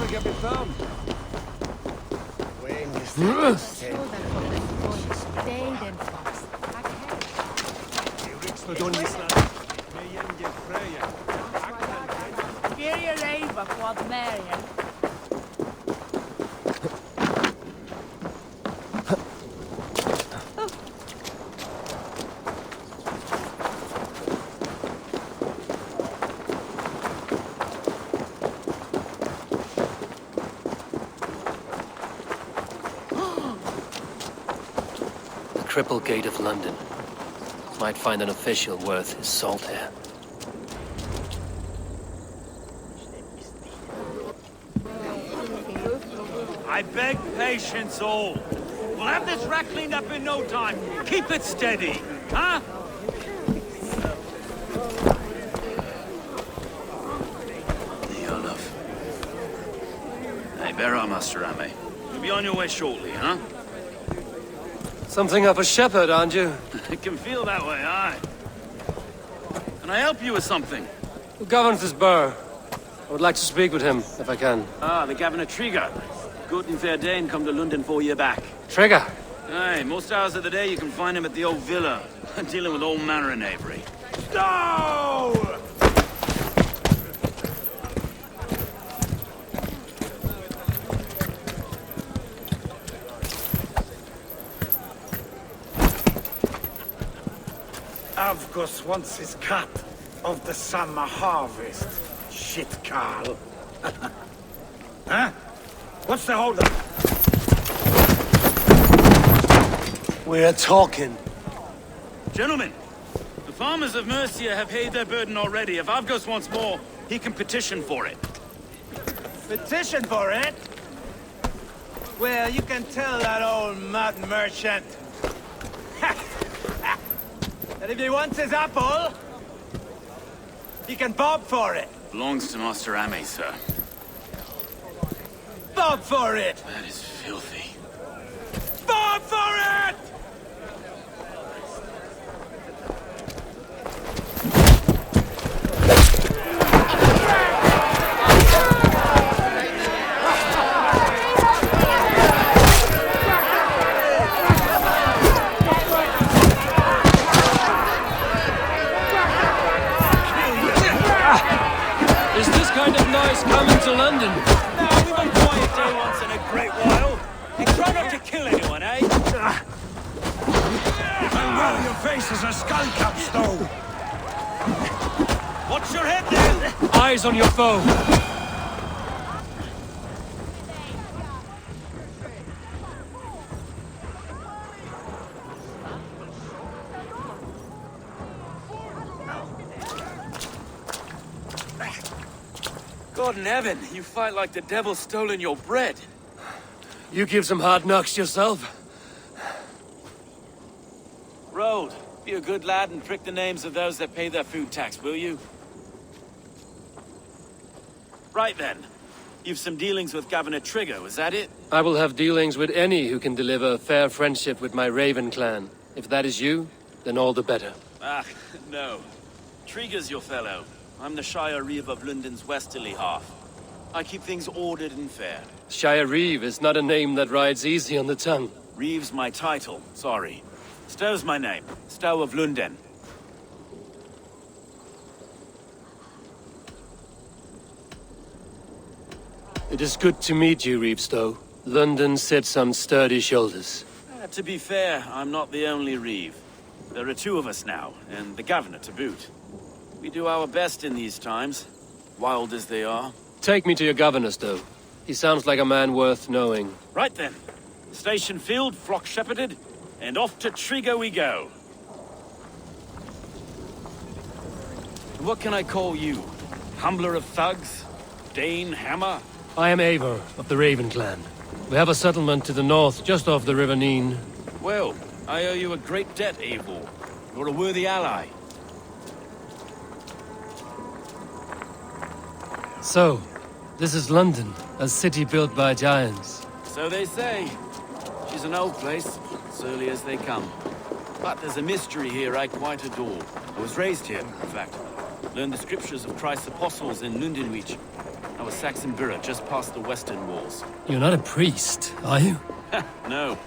get me thumb. Triple Gate of London. Might find an official worth his salt here. I beg patience, all. We'll have this wreck cleaned up in no time. Keep it steady, huh? Olaf. Hey, bear up, Master Ame. You'll be on your way shortly, huh? Something of a shepherd, aren't you? It can feel that way, aye. Can I help you with something? Who governs this burr? I would like to speak with him, if I can. Ah, the Governor Trigger. Good and fair Dane come to London 4 years back. Trigger? Aye, most hours of the day you can find him at the old villa, dealing with all manner of knavery. No! Avgus wants his cut of the summer harvest. Shit, Carl. Huh? What's the holdup? We're talking. Gentlemen, the farmers of Mercia have paid their burden already. If Avgus wants more, he can petition for it. Petition for it? Well, you can tell that old mud merchant that if he wants his apple, he can bob for it. Belongs to Master Ame, sir. Bob for it! That is filthy. Bob for it! Is this kind of noise coming to London? No, we've a quiet day once in a great while. And try not to kill anyone, eh? Well, your face is a skull capstone. Watch your head there! Eyes on your foe. God in heaven, you fight like the devil's stolen your bread. You give some hard knocks yourself. Road, be a good lad and prick the names of those that pay their food tax, will you? Right then. You've some dealings with Governor Trigger, was that it? I will have dealings with any who can deliver a fair friendship with my Raven clan. If that is you, then all the better. Ah, no. Trigger's your fellow. I'm the Shire Reeve of London's westerly half. I keep things ordered and fair. Shire Reeve is not a name that rides easy on the tongue. Reeve's my title, sorry. Stow's my name. Stow of London. It is good to meet you, Reevestow. London sits on sturdy shoulders. To be fair, I'm not the only Reeve. There are two of us now, and the Governor to boot. We do our best in these times, wild as they are. Take me to your governor, Stow. He sounds like a man worth knowing. Right then. Station filled, flock shepherded, and off to Trigger we go. What can I call you? Humbler of thugs? Dane Hammer? I am Eivor of the Raven clan. We have a settlement to the north, just off the River Neen. Well, I owe you a great debt, Eivor. You're a worthy ally. So, this is London, a city built by giants. So they say. She's an old place, as early as they come. But there's a mystery here I quite adore. I was raised here, in fact. Learned the scriptures of Christ's apostles in Lundenreach. I our Saxon borough just past the western walls. You're not a priest, are you? No.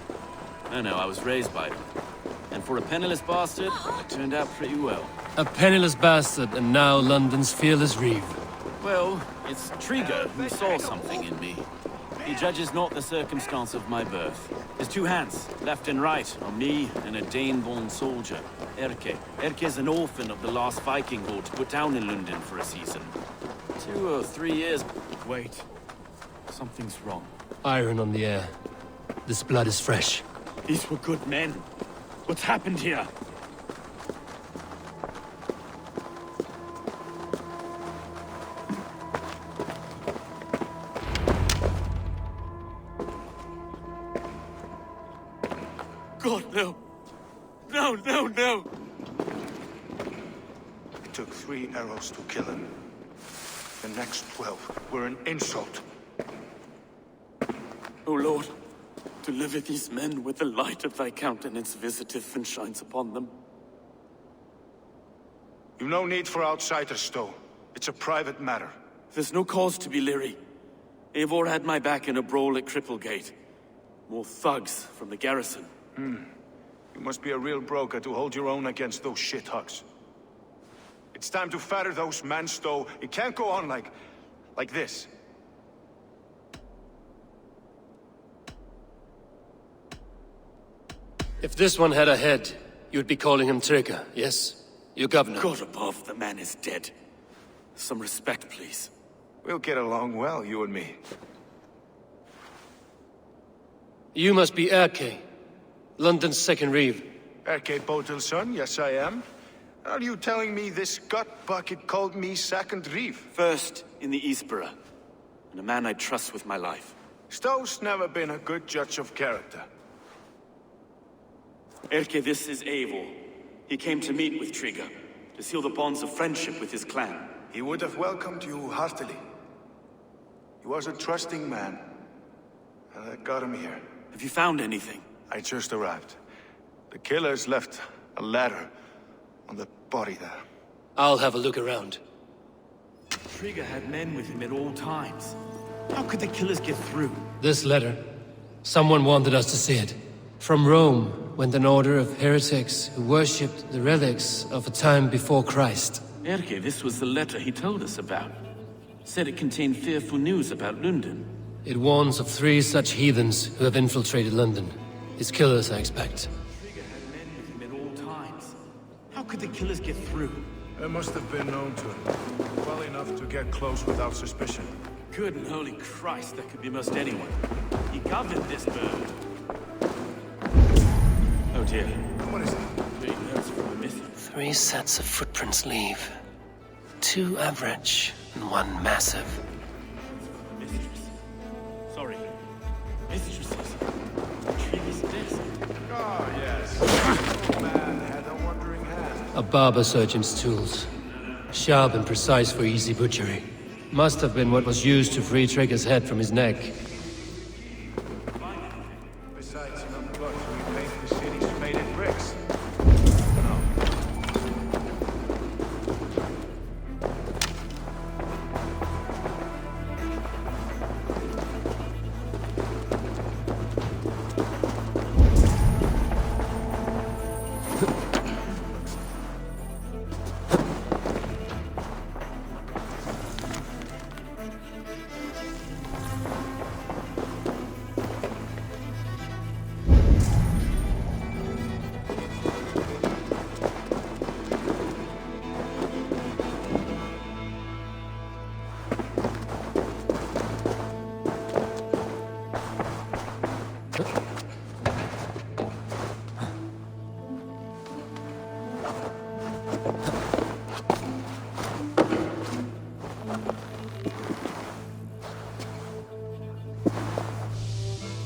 No, I was raised by them. And for a penniless bastard, I turned out pretty well. A penniless bastard, and now London's fearless reeve. Well, it's Trigger who saw something in me. He judges not the circumstance of my birth. His two hands, left and right, on me and a Dane-born soldier, Erke. Erke's an orphan of the last Viking horde put down in London for a season. 2 or 3 years... Wait. Something's wrong. Iron on the air. This blood is fresh. These were good men. What's happened here? God, no. No. It took 3 arrows to kill him. The next 12 were an insult. O Lord, deliver these men with the light of thy countenance visitive and shines upon them. You've no need for outsiders, Stowe. It's a private matter. There's no cause to be leery. Eivor had my back in a brawl at Cripplegate. More thugs from the garrison. You must be a real broker to hold your own against those shithugs. It's time to fetter those men, Stowe. It can't go on like this. If this one had a head, you'd be calling him Trigger, yes? Your governor. God above, the man is dead. Some respect, please. We'll get along well, you and me. You must be Erke, London's second reeve. Erke Botel's son, yes I am. Are you telling me this gut bucket called me second reeve? First in the Eastborough, and a man I trust with my life. Stowe's never been a good judge of character. Erke, this is Eivor. He came to meet with Trigger, to seal the bonds of friendship with his clan. He would have welcomed you heartily. He was a trusting man, and I got him here. Have you found anything? I just arrived. The killers left a ladder on the body there. I'll have a look around. Trigger had men with him at all times. How could the killers get through? This letter. Someone wanted us to see it. From Rome went an order of heretics who worshipped the relics of a time before Christ. Erke, this was the letter he told us about. Said it contained fearful news about London. It warns of 3 such heathens who have infiltrated London. His killers, I expect. Trigger had men with him at all times. How could the killers get through? They must have been known to him. Well enough to get close without suspicion. Good and holy Christ, that could be most anyone. He governed this bird. Oh dear. What is it? 3 notes from the missing. 3 sets of footprints leave. 2 average and 1 massive. Mistress. Sorry. Mistresses. Trigger's desk. Ah, yes. Old man had a wandering hand. A barber surgeon's tools. Sharp and precise for easy butchery. Must have been what was used to free Trigger's head from his neck. Besides, not much. We paint the city's faded bricks.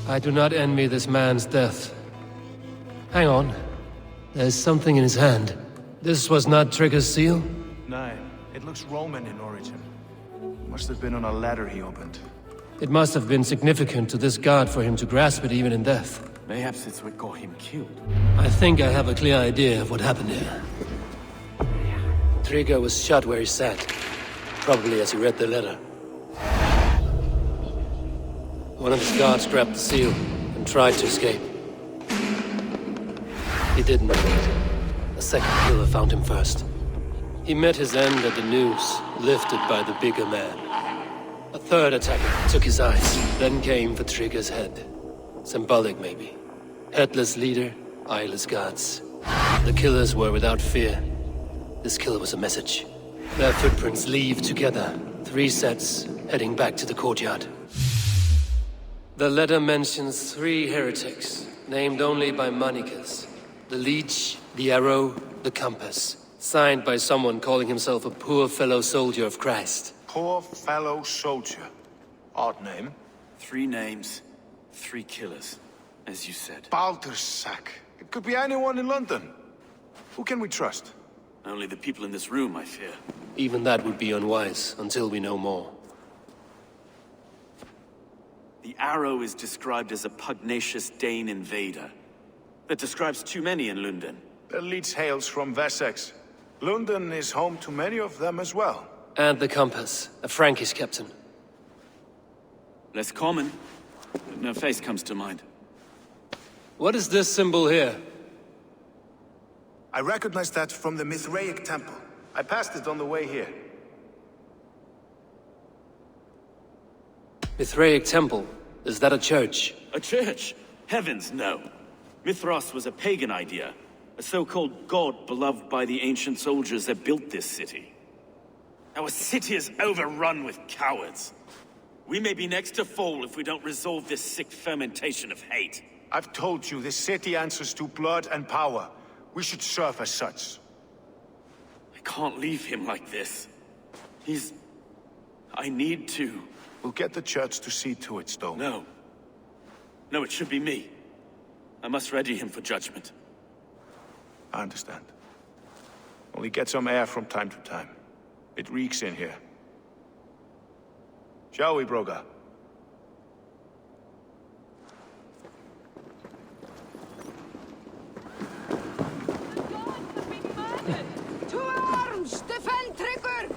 I do not envy this man's death. Hang on. There's something in his hand. This was not Trigger's seal? No, it looks Roman in origin. Must have been on a ladder he opened. It must have been significant to this god for him to grasp it even in death. Mayhaps it's what got him killed. I think I have a clear idea of what happened here. Trigger was shot where he sat. Probably as he read the letter. One of his guards grabbed the seal and tried to escape. He didn't make it. A second killer found him first. He met his end at the noose, lifted by the bigger man. A third attacker took his eyes, then came for Trigger's head. Symbolic, maybe. Headless leader, eyeless guards. The killers were without fear. This kill was a message. Their footprints leave together, 3 sets, heading back to the courtyard. The letter mentions 3 heretics, named only by monikers. The Leech, the Arrow, the Compass. Signed by someone calling himself a poor fellow soldier of Christ. Poor fellow soldier. Odd name. 3 names, 3 killers, as you said. Baldersack. It could be anyone in London. Who can we trust? Only the people in this room, I fear. Even that would be unwise, until we know more. The Arrow is described as a pugnacious Dane invader. That describes too many in London. The Leech hails from Wessex. London is home to many of them as well. And the Compass, a Frankish captain. Less common, but no face comes to mind. What is this symbol here? I recognize that from the Mithraic temple. I passed it on the way here. Mithraic temple? Is that a church? A church? Heavens, no. Mithras was a pagan idea. A so-called god beloved by the ancient soldiers that built this city. Our city is overrun with cowards. We may be next to fall if we don't resolve this sick fermentation of hate. I've told you, this city answers to blood and power. We should serve as such. I can't leave him like this. I need to. We'll get the church to see to it, Stone. No. No, it should be me. I must ready him for judgment. I understand. Only get some air from time to time. It reeks in here. Shall we, Broga? To arms! Defend Trigger!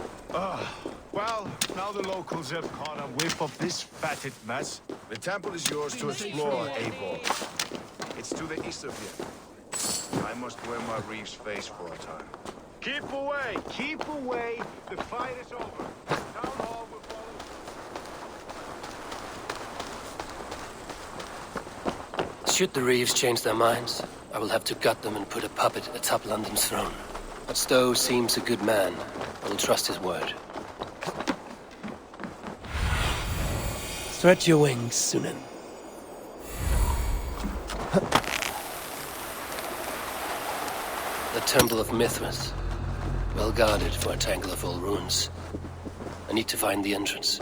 Well, now the locals have caught a whiff of this fatted mess. The temple is yours to explore, Eivor. It's to the east of here. I must wear my reef's face for a time. Keep away! Keep away! The fight is over. Town hall will follow. Should the Reeves change their minds, I will have to gut them and put a puppet atop London's throne. But Stowe seems a good man. I will trust his word. Stretch your wings, Sunan. The Temple of Mithras. Well guarded for a tangle of old ruins. I need to find the entrance.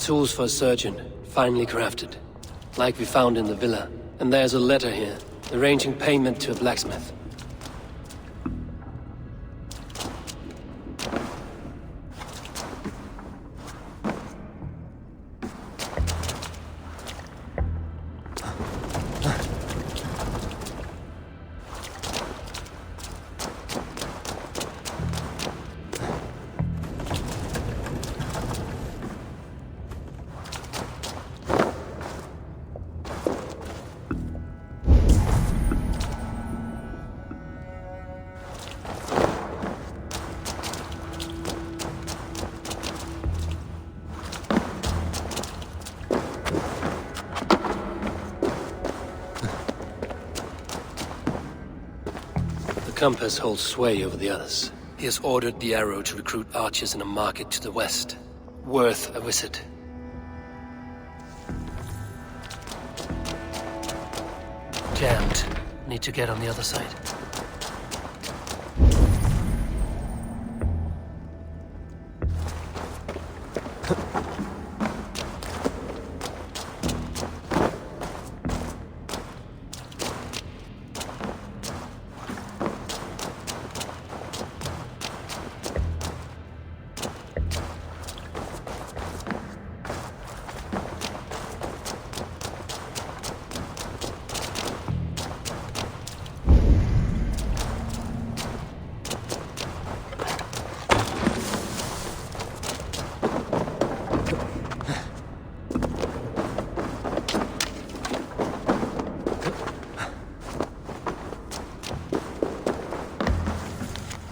Tools for a surgeon, finely crafted. Like we found in the villa. And there's a letter here, arranging payment to a blacksmith. compass holds sway over the others. He has ordered the arrow to recruit archers in a market to the west. Worth a visit. Jammed. Need to get on the other side.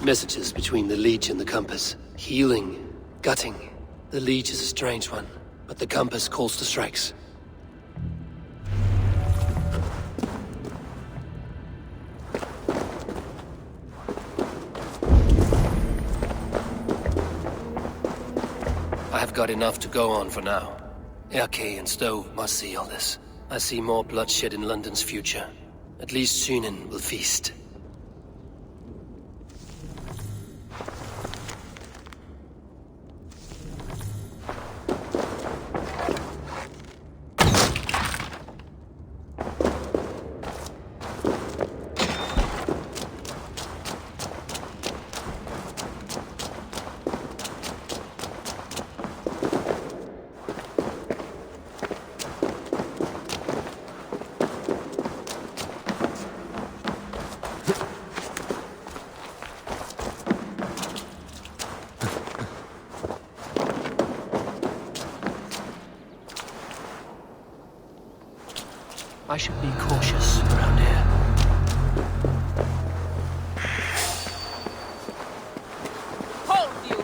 Messages between the Leech and the Compass. Healing. Gutting. The Leech is a strange one, but the Compass calls to strikes. I have got enough to go on for now. Erke and Stowe must see all this. I see more bloodshed in London's future. At least Sunan will feast. I should be cautious around here. Hold you!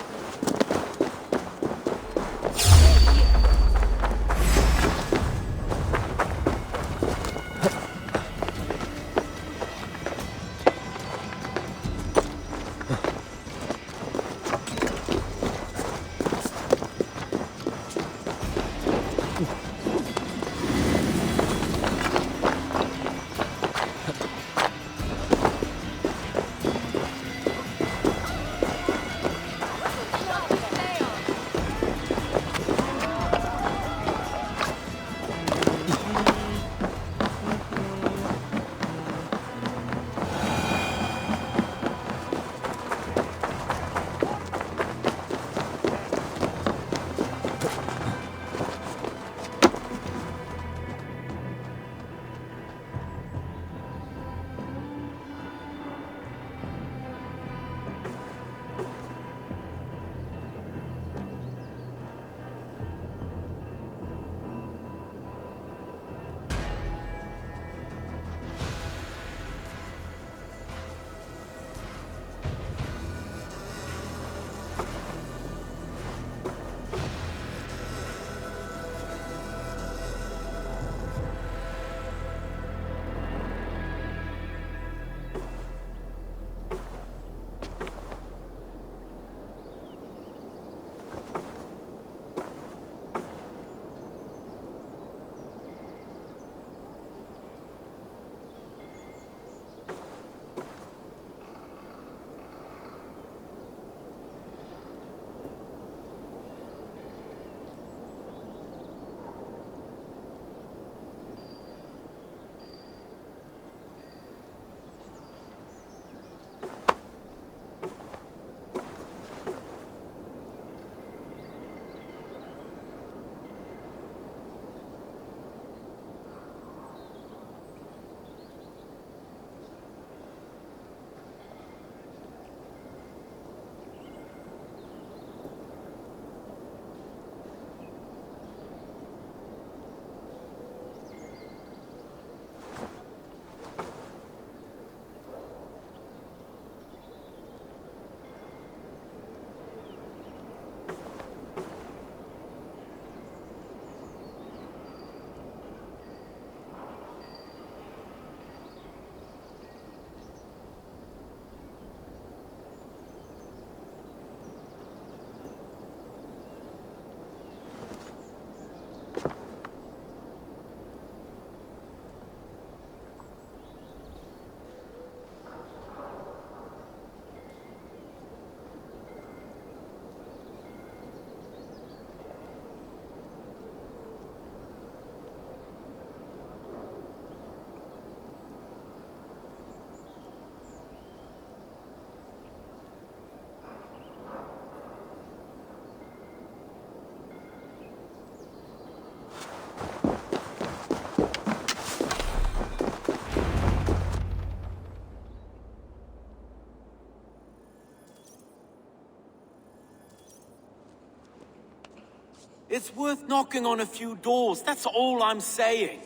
It's worth knocking on a few doors, that's all I'm saying.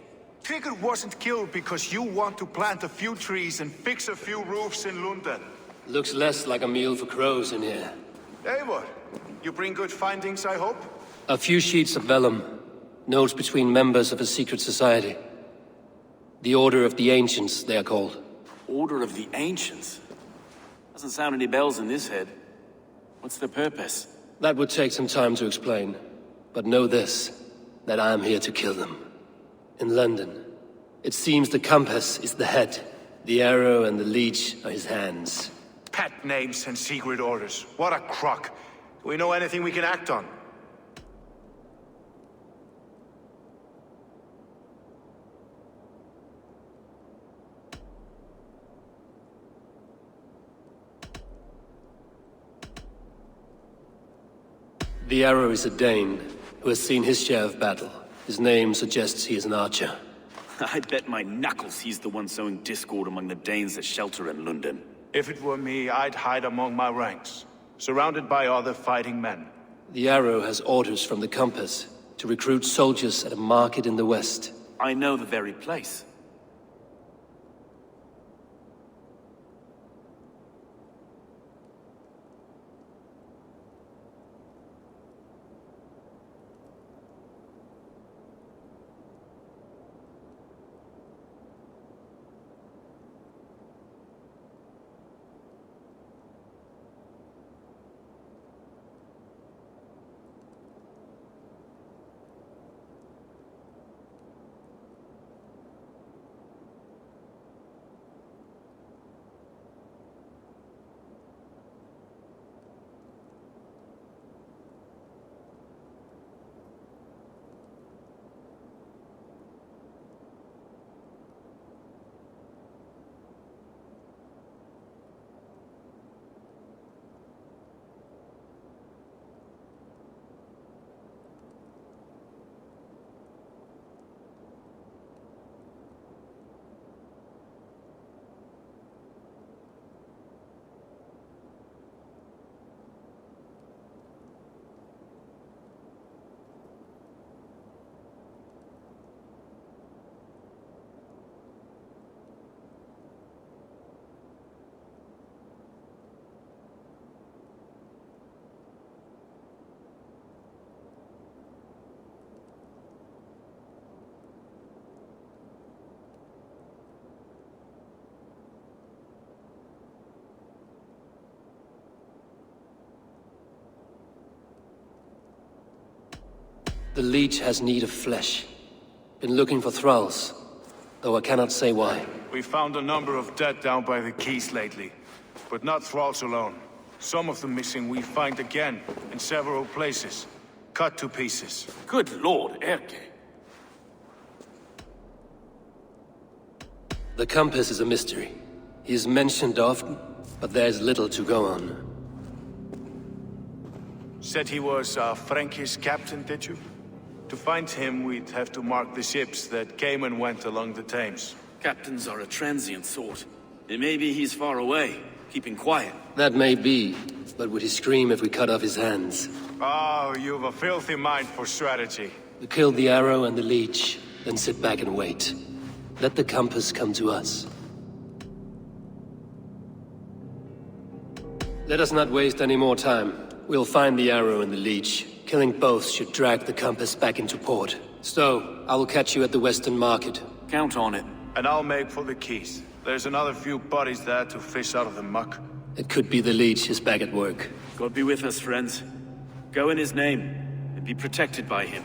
Trigger wasn't killed because you want to plant a few trees and fix a few roofs in London. Looks less like a meal for crows in here. Eivor, you bring good findings, I hope? A few sheets of vellum. Notes between members of a secret society. The Order of the Ancients, they are called. Order of the Ancients? Doesn't sound any bells in this head. What's the purpose? That would take some time to explain. But know this, that I am here to kill them. In London, it seems the compass is the head. The arrow and the leech are his hands. Pet names and secret orders. What a crock. Do we know anything we can act on? The arrow is a Dane, who has seen his share of battle. His name suggests he is an archer. I bet my knuckles he's the one sowing discord among the Danes that shelter in London. If it were me, I'd hide among my ranks, surrounded by other fighting men. The arrow has orders from the compass to recruit soldiers at a market in the west. I know the very place. The leech has need of flesh. Been looking for thralls, though I cannot say why. We found a number of dead down by the quays lately, but not thralls alone. Some of the missing we find again, in several places, cut to pieces. Good lord, Erke. The compass is a mystery. He is mentioned often, but there is little to go on. Said he was a Frankish captain, did you? To find him, we'd have to mark the ships that came and went along the Thames. Captains are a transient sort. It may be he's far away, keeping quiet. That may be, but would he scream if we cut off his hands? Oh, you've a filthy mind for strategy. We kill the arrow and the leech, then sit back and wait. Let the compass come to us. Let us not waste any more time. We'll find the arrow and the leech. Killing both should drag the compass back into port. So, I will catch you at the Western Market. Count on it. And I'll make for the quays. There's another few bodies there to fish out of the muck. It could be the leech is back at work. God be with us, friends. Go in his name, and be protected by him.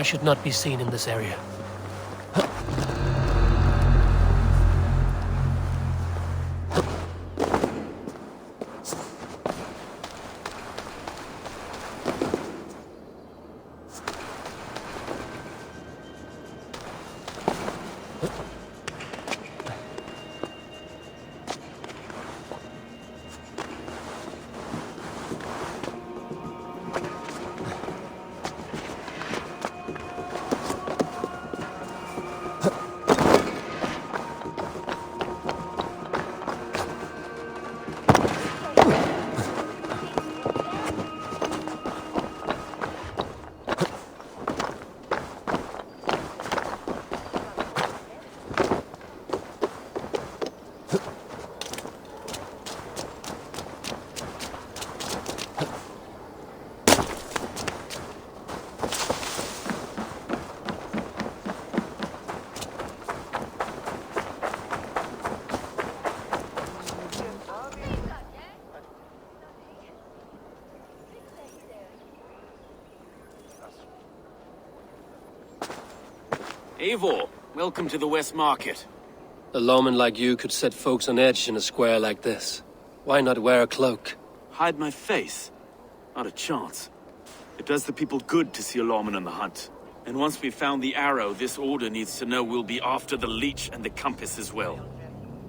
I should not be seen in this area. Eivor, welcome to the West Market. A lawman like you could set folks on edge in a square like this. Why not wear a cloak? Hide my face? Not a chance. It does the people good to see a lawman on the hunt. And once we've found the arrow, this order needs to know we'll be after the leech and the compass as well.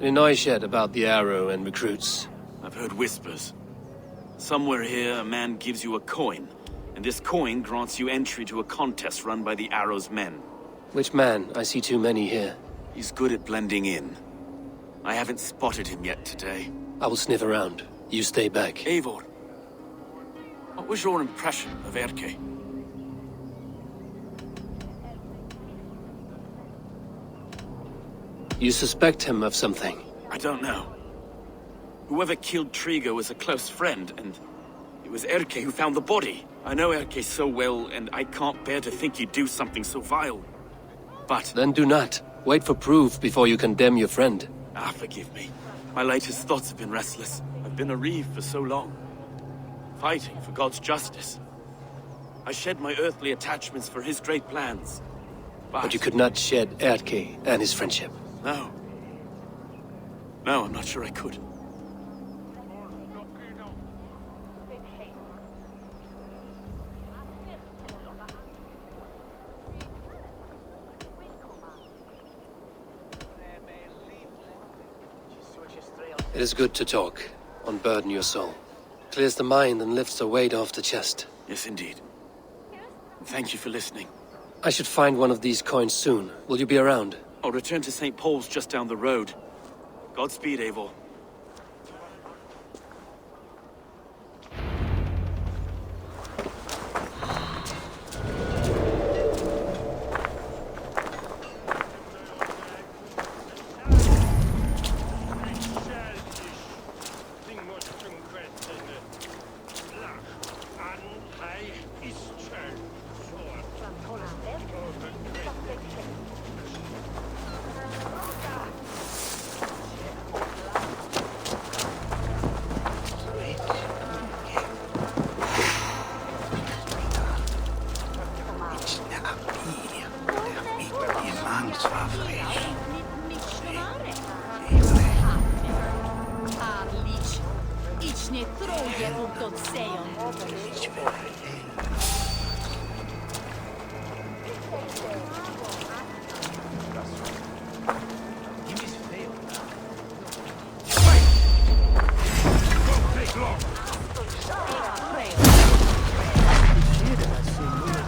Any noise yet about the arrow and recruits? I've heard whispers. Somewhere here, a man gives you a coin, and this coin grants you entry to a contest run by the arrow's men. Which man? I see too many here. He's good at blending in. I haven't spotted him yet today. I will sniff around. You stay back. Eivor, what was your impression of Erke? You suspect him of something? I don't know. Whoever killed Trigo was a close friend, and it was Erke who found the body. I know Erke so well, and I can't bear to think he'd do something so vile. But... Then do not. Wait for proof before you condemn your friend. forgive me. My latest thoughts have been restless. I've been a reeve for so long. Fighting for God's justice. I shed my earthly attachments for his great plans. But you could not shed Erke and his friendship. No. No, I'm not sure I could. It is good to talk, unburden your soul. Clears the mind and lifts the weight off the chest. Yes, indeed. Thank you for listening. I should find one of these coins soon. Will you be around? I'll return to St. Paul's just down the road. Godspeed, Eivor.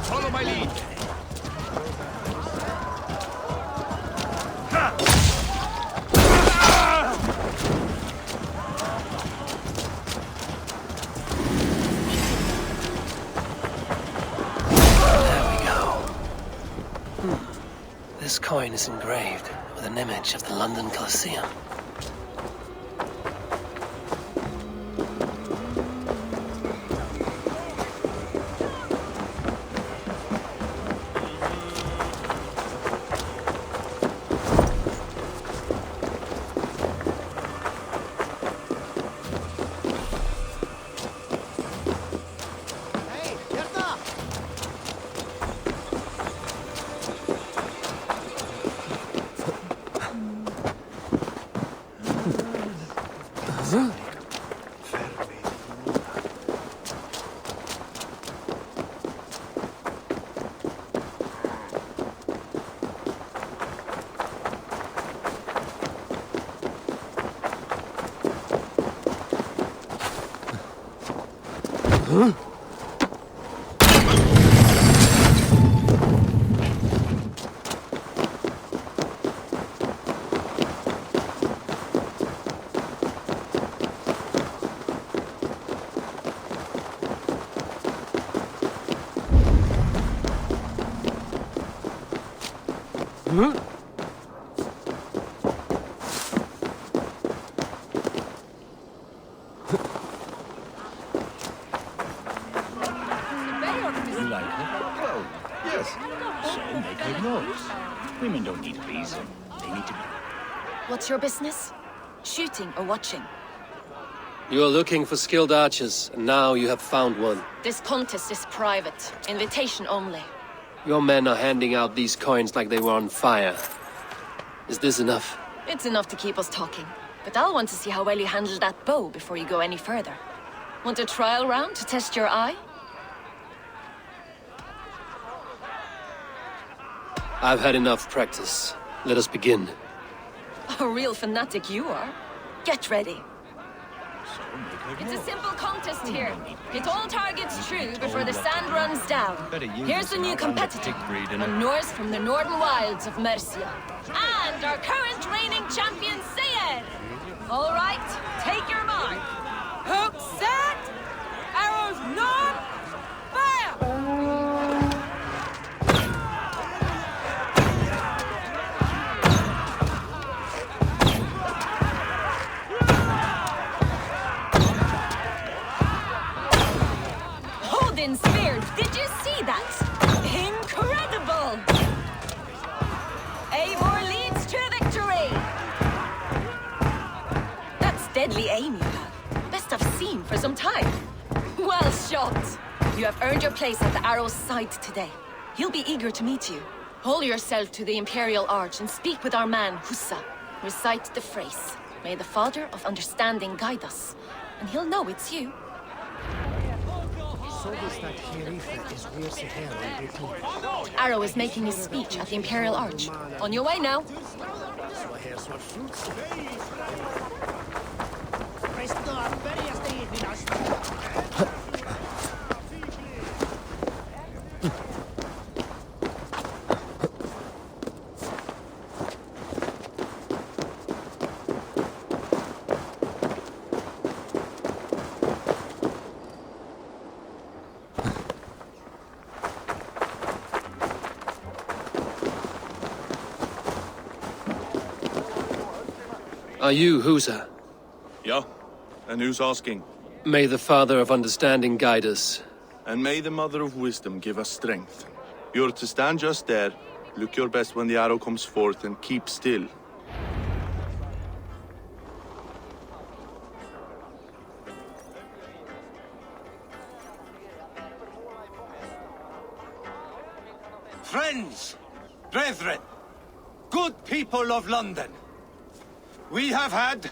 Follow my lead. This coin is engraved with an image of the London Colosseum. You like her? Well, yes. So make her yours. Women don't need reason. They need to be. What's your business? Shooting or watching? You are looking for skilled archers, and now you have found one. This contest is private. Invitation only. Your men are handing out these coins like they were on fire. Is this enough? It's enough to keep us talking. But I'll want to see how well you handle that bow before you go any further. Want a trial round to test your eye? I've had enough practice. Let us begin. A real fanatic you are. Get ready. It's a simple contest here. Hit all targets true before the sand runs down. Here's the new competitor, a Norse from the northern wilds of Mercia. And our current reigning champion, Seir! All right, take your mark. Hook set! Arrows not! Fire! Odin's spear, did you see that? Incredible! Eivor leads to victory! That's deadly aim you have. Best I've seen for some time. Well shot! You have earned your place at the arrow's side today. He'll be eager to meet you. Hold yourself to the Imperial Arch and speak with our man, Hussa. Recite the phrase. May the Father of Understanding guide us. And he'll know it's you. Arrow is making his speech at the Imperial Arch. On your way now. Are you Husa? Yeah, and who's asking? May the Father of Understanding guide us. And may the Mother of Wisdom give us strength. You're to stand just there, look your best when the arrow comes forth, and keep still. Friends, brethren, good people of London, we have had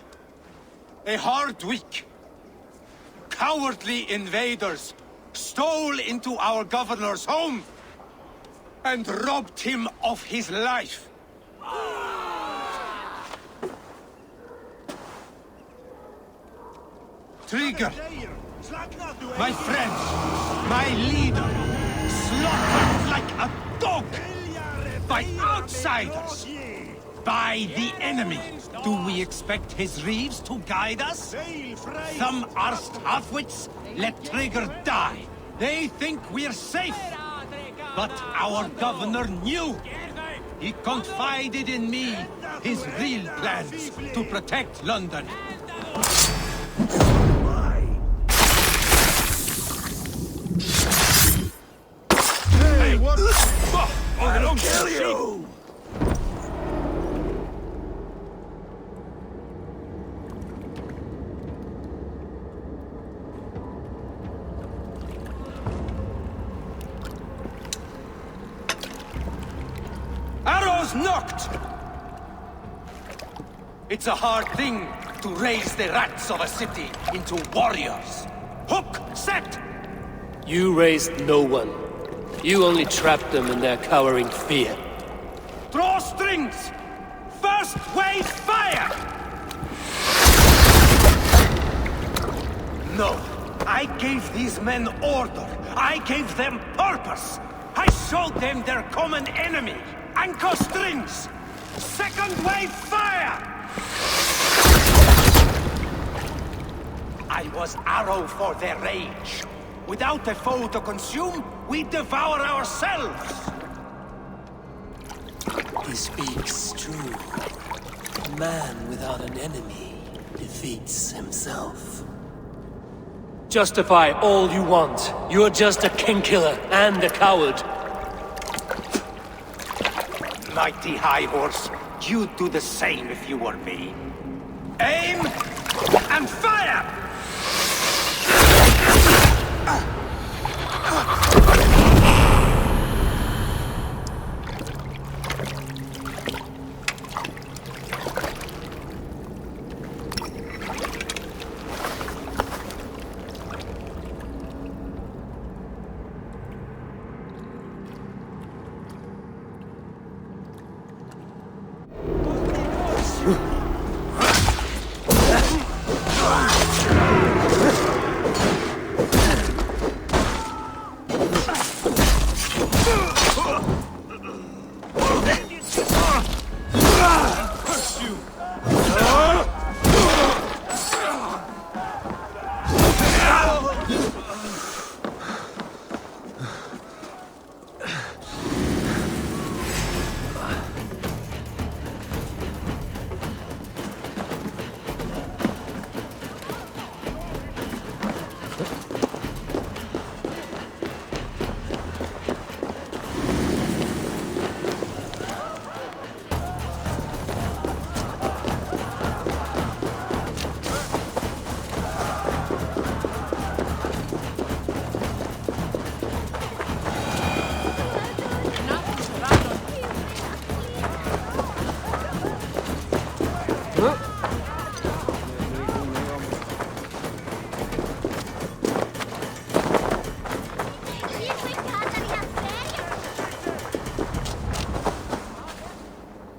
a hard week. Cowardly invaders stole into our governor's home and robbed him of his life. Trigger, my friend, my leader, slaughtered like a dog by outsiders, by the enemy. Do we expect his reeves to guide us? Some arsed halfwits let Trigger die. They think we're safe. But our governor knew. He confided in me his real plans to protect London. Hey, what? I'll kill you! Arrows knocked! It's a hard thing to raise the rats of a city into warriors. Hook, set! You raised no one. You only trapped them in their cowering fear. Draw strings! First wave fire! No. I gave these men order. I gave them purpose. I showed them their common enemy. Anchor strings! Second wave fire! I was arrow for their rage. Without a foe to consume, we devour ourselves! He speaks true. A man without an enemy defeats himself. Justify all you want. You're just a king-killer and a coward. Mighty High Horse, you'd do the same if you were me. Aim and fire!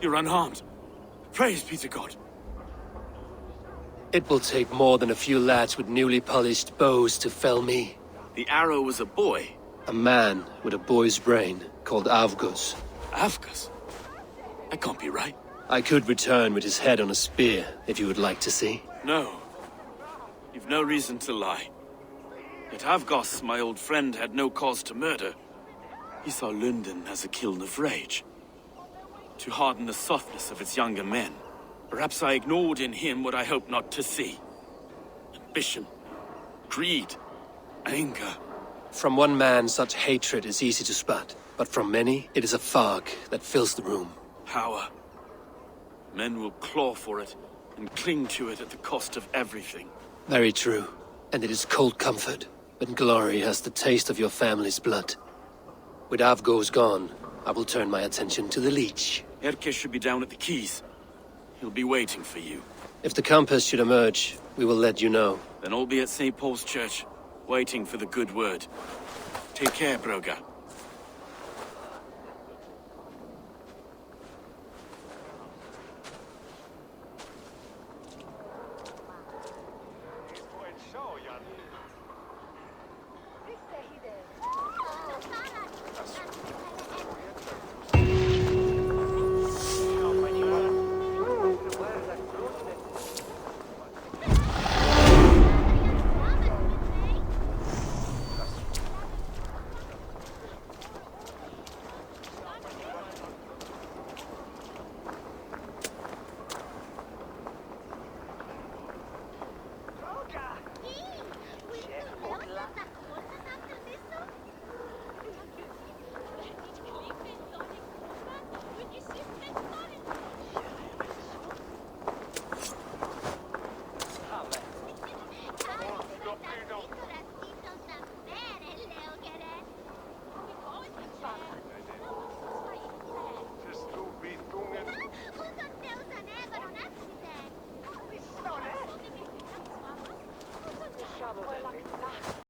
You're unharmed. Praise be to God. It will take more than a few lads with newly polished bows to fell me. The arrow was a boy. A man with a boy's brain, called Avgus. Avgus? That can't be right. I could return with his head on a spear, if you would like to see. No. You've no reason to lie. Yet Avgos, my old friend, had no cause to murder. He saw London as a kiln of rage. To harden the softness of its younger men. Perhaps I ignored in him what I hoped not to see. Ambition, greed, anger. From one man, such hatred is easy to spot. But from many, it is a fog that fills the room. Power. Men will claw for it and cling to it at the cost of everything. Very true. And it is cold comfort when glory has the taste of your family's blood. With Avgos gone, I will turn my attention to the Leech. Erke should be down at the quays. He'll be waiting for you. If the compass should emerge, we will let you know. Then I'll be at St. Paul's Church, waiting for the good word. Take care, Broga.